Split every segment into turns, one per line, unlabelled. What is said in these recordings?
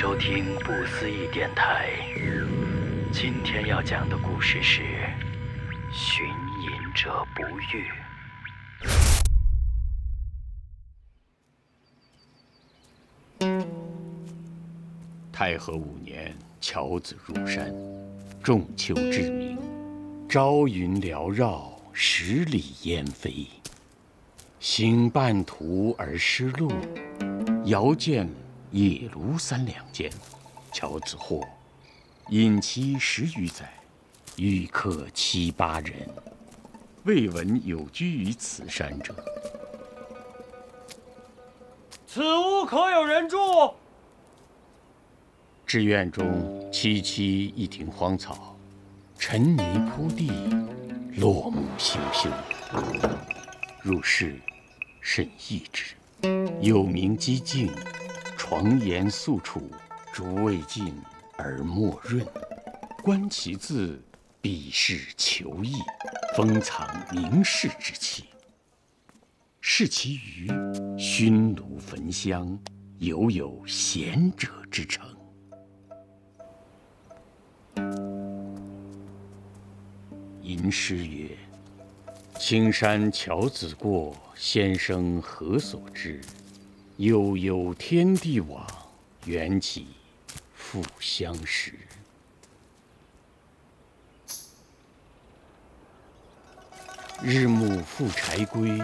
收听不思议电台。今天要讲的故事是《寻隐者不遇》。太和5年，樵子入山，仲秋至明，朝云缭绕，十里烟飞。行半途而失路，遥见野庐3两间。樵子或隐其10余载，遇客7、8人，未闻有居于此山者。
此屋可有人住？
至院中萋萋一庭荒草，尘泥铺地，落木腥腥。入室甚异之，有名几净，床沿素楚，竹未尽而墨润。观其字，笔势遒逸，封藏名士之气。视其余，熏炉焚香，犹有贤者之称。吟诗曰：青山樵子过，先生何所知？悠悠天地往，缘起复相识。日暮复柴归，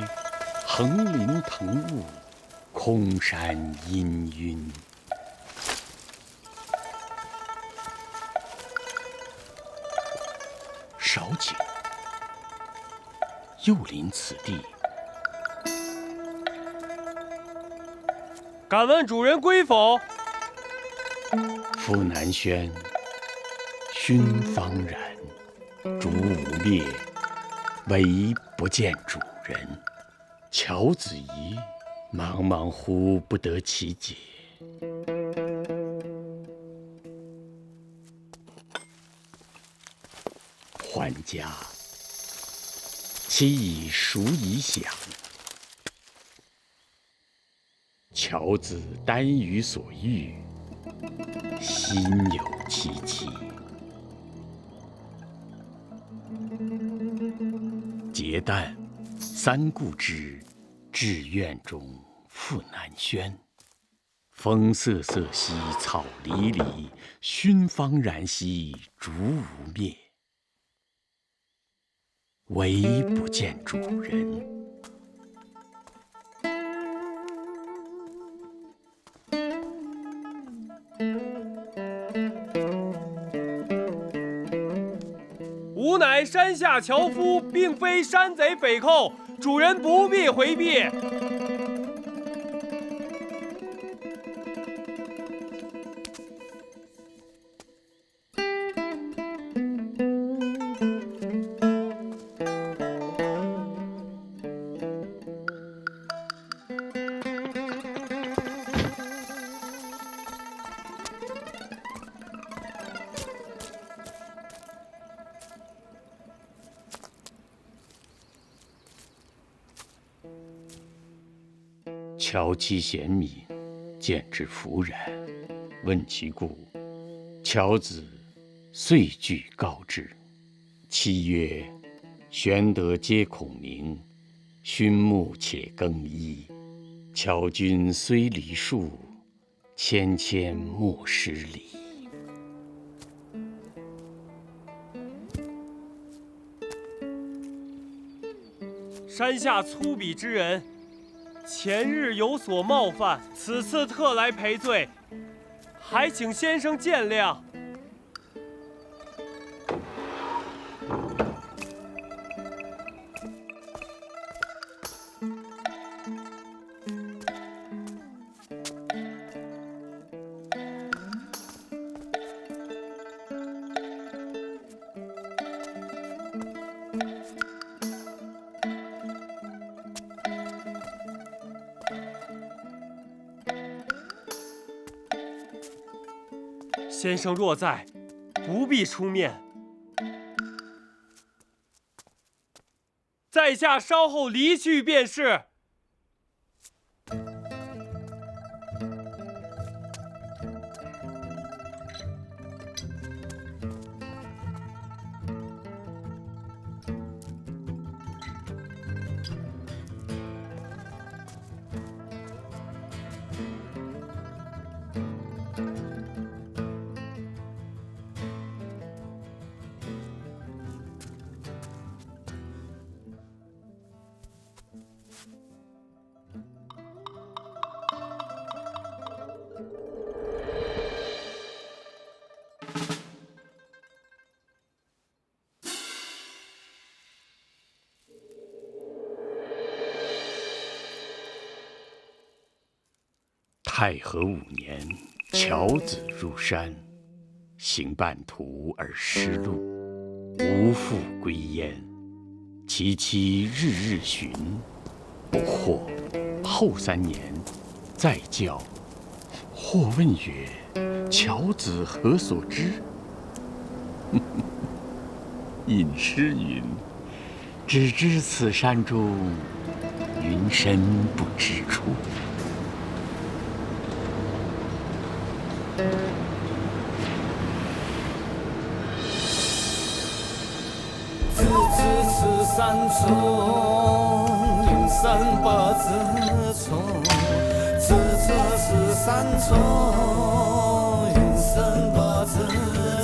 横林腾雾，空山阴晕。少顷，又临此地。
敢问主人归否？
复南轩，熏方然，烛无灭，唯不见主人。樵子疑，茫茫乎不得其解。还家，其以熟以响。樵子耽于所遇，心有戚戚。结旦，三顾之，至院中复南轩。风瑟瑟兮草离离，熏方然兮烛无灭。唯不见主人。
吾乃山下樵夫，并非山贼匪寇，主人不必回避。
樵妻贤敏，见之弗然，问其故。樵子遂具告之。妻曰：玄德皆孔明，熏沐且更衣。樵君虽梨树，谦谦莫失礼。
山下粗鄙之人，前日有所冒犯，此次特来赔罪，还请先生见谅。先生若在，不必出面。在下稍后离去便是。
太和5年，樵子入山，行半途而失路，无复归焉。其妻日日寻，不获。后3年，再教，或问曰：“樵子何所之？”隐诗云：“只知此山中，云深不知处。”
只知此山中，云深不知处。只知此山中，云深不知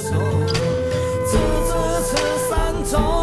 处。只知此山中。